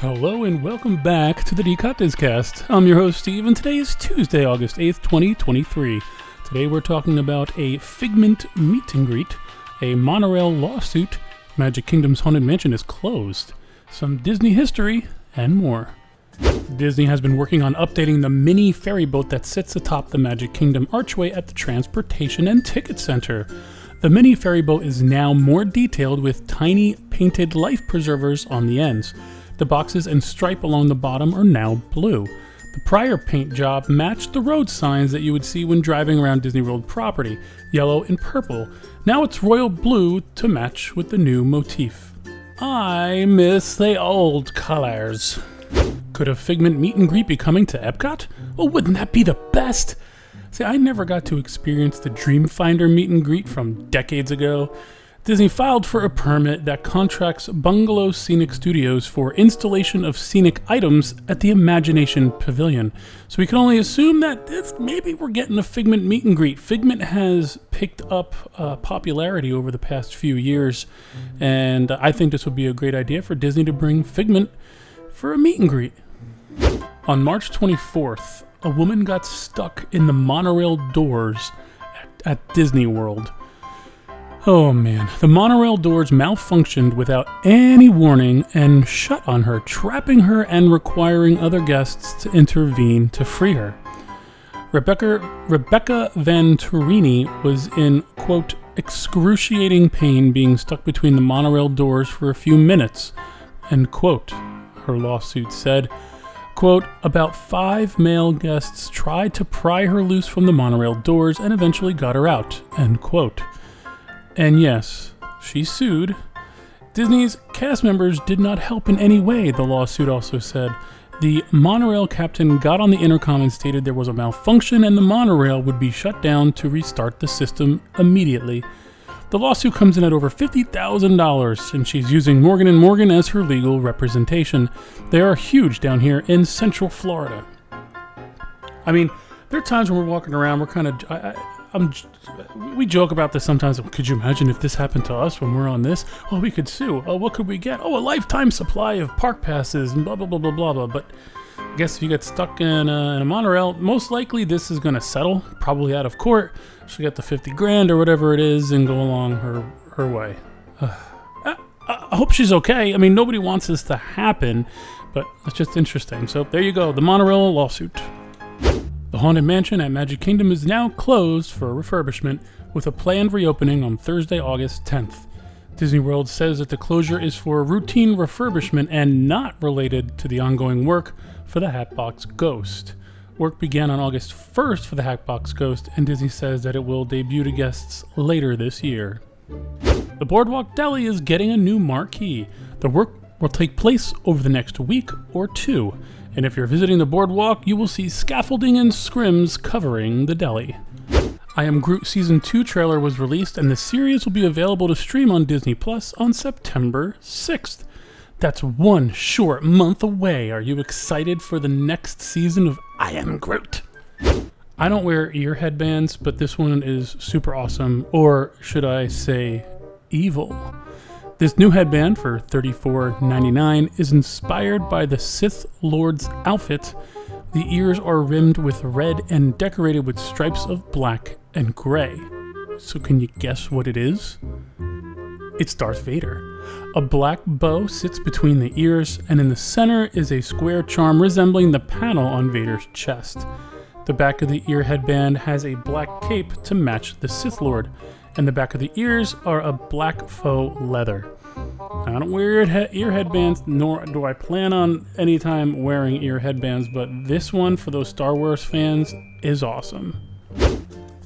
Hello and welcome back to the D-COT cast. I'm your host Steve, and today is Tuesday, August 8th, 2023. Today we're talking about a Figment meet and greet, a Monorail lawsuit, Magic Kingdom's Haunted Mansion is closed, some Disney history, and more. Disney has been working on updating the mini ferry boat that sits atop the Magic Kingdom archway at the Transportation and Ticket Center. The mini ferry boat is now more detailed with tiny painted life preservers on the ends. The boxes and stripe along the bottom are now blue. The prior paint job matched the road signs that you would see when driving around Disney World property, yellow and purple. Now it's royal blue to match with the new motif. I miss the old colors. Could a Figment meet and greet be coming to Epcot? Well, wouldn't that be the best? See, I never got to experience the Dreamfinder meet and greet from decades ago. Disney filed for a permit that contracts Bungalow Scenic Studios for installation of scenic items at the Imagination Pavilion. So we can only assume that maybe we're getting a Figment meet and greet. Figment has picked up popularity over the past few years, and I think this would be a great idea for Disney to bring Figment for a meet and greet. On March 24th, a woman got stuck in the monorail doors at Disney World. Oh man, the monorail doors malfunctioned without any warning and shut on her, trapping her and requiring other guests to intervene to free her. Rebecca Van Turini was in, quote, excruciating pain being stuck between the monorail doors for a few minutes, end quote. Her lawsuit said, quote, about 5 male guests tried to pry her loose from the monorail doors and eventually got her out, end quote. And yes, she sued. Disney's cast members did not help in any way, the lawsuit also said. The monorail captain got on the intercom and stated there was a malfunction and the monorail would be shut down to restart the system immediately. The lawsuit comes in at over $50,000, and she's using Morgan & Morgan as her legal representation. They are huge down here in Central Florida. I mean, there are times when we're walking around, we're kind of... we joke about this sometimes. Could you imagine if this happened to us when we're on this? Oh, we could sue. Oh, what could we get? Oh, a lifetime supply of park passes and blah, blah, blah, blah, blah, blah. But I guess if you get stuck in a monorail, most likely this is going to settle, probably out of court. She'll get the $50,000 or whatever it is and go along her way. I hope she's okay. I mean, nobody wants this to happen, but it's just interesting. So there you go, the monorail lawsuit. The Haunted Mansion at Magic Kingdom is now closed for refurbishment, with a planned reopening on Thursday, August 10th. Disney World says that the closure is for routine refurbishment and not related to the ongoing work for the Hatbox Ghost. Work began on August 1st for the Hatbox Ghost, and Disney says that it will debut to guests later this year. The Boardwalk Deli is getting a new marquee. The work will take place over the next week or two. And if you're visiting the boardwalk, you will see scaffolding and scrims covering the deli. I Am Groot Season 2 trailer was released, and the series will be available to stream on Disney Plus on September 6th. That's one short month away. Are you excited for the next season of I Am Groot? I don't wear ear headbands, but this one is super awesome, or should I say evil. This new headband for $34.99 is inspired by the Sith Lord's outfit. The ears are rimmed with red and decorated with stripes of black and gray. So can you guess what it is? It's Darth Vader. A black bow sits between the ears, and in the center is a square charm resembling the panel on Vader's chest. The back of the ear headband has a black cape to match the Sith Lord, and the back of the ears are a black faux leather. I don't wear ear headbands, nor do I plan on any time wearing ear headbands, but this one, for those Star Wars fans, is awesome.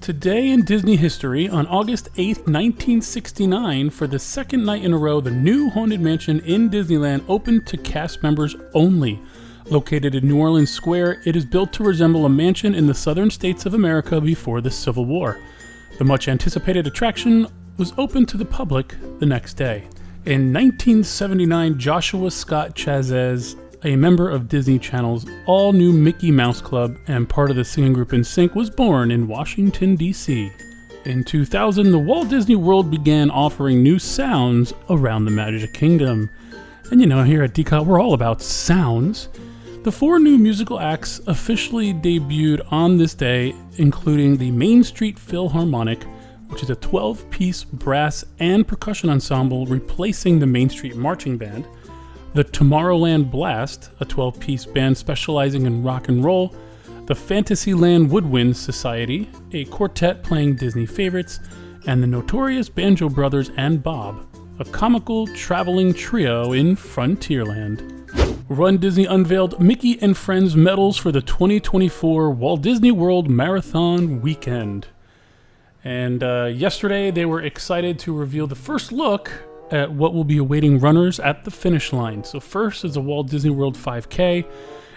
Today in Disney history, on August 8th, 1969, for the second night in a row, the new Haunted Mansion in Disneyland opened to cast members only. Located in New Orleans Square, it is built to resemble a mansion in the southern states of America before the Civil War. The much anticipated attraction was open to the public the next day. In 1979, Joshua Scott Chazez, a member of Disney Channel's all-new Mickey Mouse Club and part of the singing group NSYNC, was born in Washington, D.C. In 2000, the Walt Disney World began offering new sounds around the Magic Kingdom. And you know, here at D-COT, we're all about sounds. The 4 new musical acts officially debuted on this day, including the Main Street Philharmonic, which is a 12-piece brass and percussion ensemble replacing the Main Street Marching Band, the Tomorrowland Blast, a 12-piece band specializing in rock and roll, the Fantasyland Woodwind Society, a quartet playing Disney favorites, and the Notorious Banjo Brothers and Bob, a comical traveling trio in Frontierland. Run Disney unveiled Mickey and Friends medals for the 2024 Walt Disney World Marathon Weekend. And yesterday they were excited to reveal the first look at what will be awaiting runners at the finish line. So first is the Walt Disney World 5K,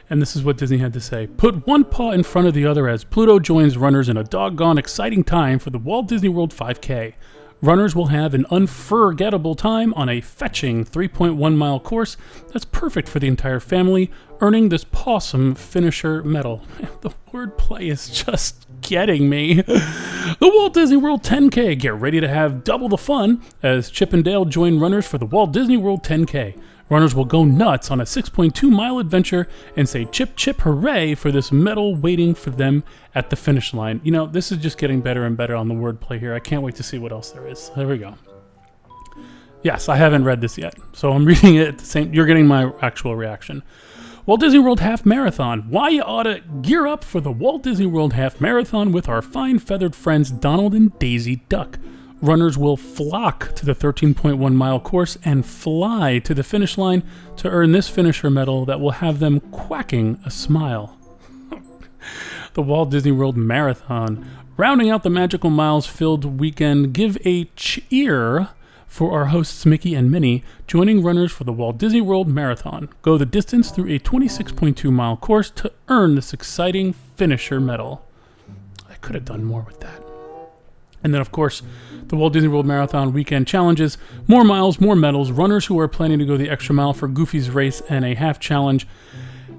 and this is what Disney had to say. Put one paw in front of the other as Pluto joins runners in a doggone exciting time for the Walt Disney World 5K. Runners will have an unforgettable time on a fetching 3.1 mile course that's perfect for the entire family, earning this pawsome finisher medal. The wordplay is just getting me. The Walt Disney World 10K. Get ready to have double the fun as Chip and Dale join runners for the Walt Disney World 10K. Runners will go nuts on a 6.2 mile adventure and say chip chip hooray for this medal waiting for them at the finish line. You know, this is just getting better and better on the wordplay here. I can't wait to see what else there is. There we go. Yes, I haven't read this yet, so I'm reading it at the same. You're getting my actual reaction. Walt Disney World Half Marathon. Why you ought to gear up for the Walt Disney World Half Marathon with our fine feathered friends Donald and Daisy Duck. Runners will flock to the 13.1 mile course and fly to the finish line to earn this finisher medal that will have them quacking a smile. The Walt Disney World Marathon. Rounding out the magical miles-filled weekend, give a cheer for our hosts Mickey and Minnie, joining runners for the Walt Disney World Marathon. Go the distance through a 26.2 mile course to earn this exciting finisher medal. I could have done more with that. And then, of course, the Walt Disney World Marathon Weekend Challenges. More miles, more medals. Runners who are planning to go the extra mile for Goofy's race and a half challenge.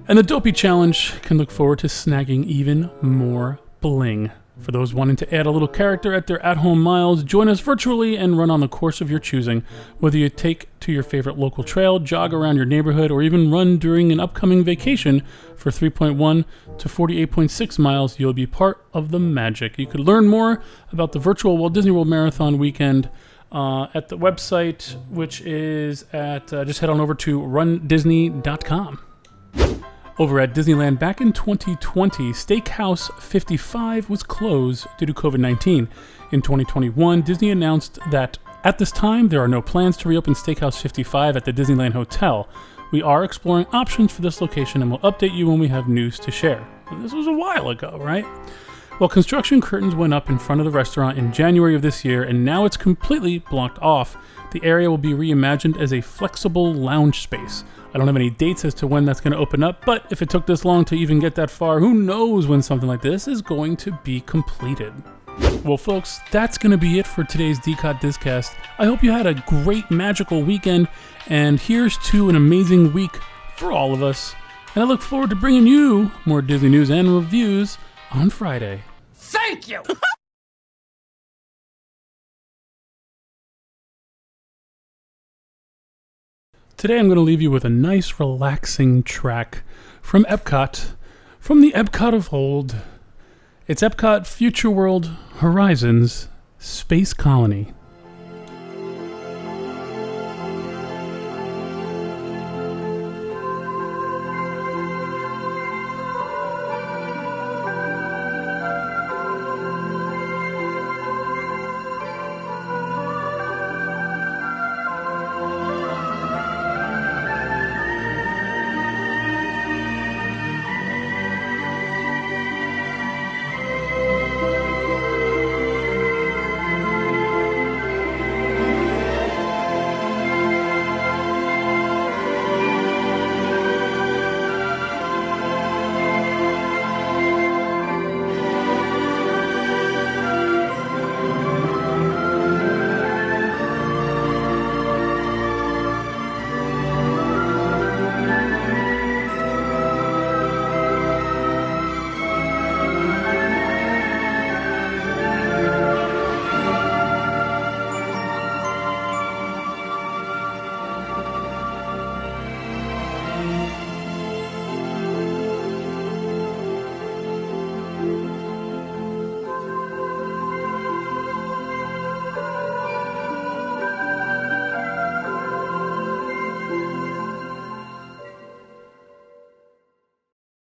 And the Dopey Challenge can look forward to snagging even more bling. For those wanting to add a little character at their at-home miles, join us virtually and run on the course of your choosing. Whether you take to your favorite local trail, jog around your neighborhood, or even run during an upcoming vacation for 3.1 to 48.6 miles, you'll be part of the magic. You could learn more about the virtual Walt Disney World Marathon Weekend at the website, which is at, just head on over to rundisney.com. Over at Disneyland back in 2020, Steakhouse 55 was closed due to COVID-19. In 2021, Disney announced that at this time, there are no plans to reopen Steakhouse 55 at the Disneyland Hotel. We are exploring options for this location and will update you when we have news to share. And this was a while ago, right? Well, construction curtains went up in front of the restaurant in January of this year, and now it's completely blocked off. The area will be reimagined as a flexible lounge space. I don't have any dates as to when that's going to open up, but if it took this long to even get that far, who knows when something like this is going to be completed. Well, folks, that's going to be it for today's D-COT Discast. I hope you had a great magical weekend, and here's to an amazing week for all of us. And I look forward to bringing you more Disney news and reviews on Friday. Thank you! Today I'm going to leave you with a nice, relaxing track from Epcot, from the Epcot of old. It's Epcot Future World Horizons Space Colony.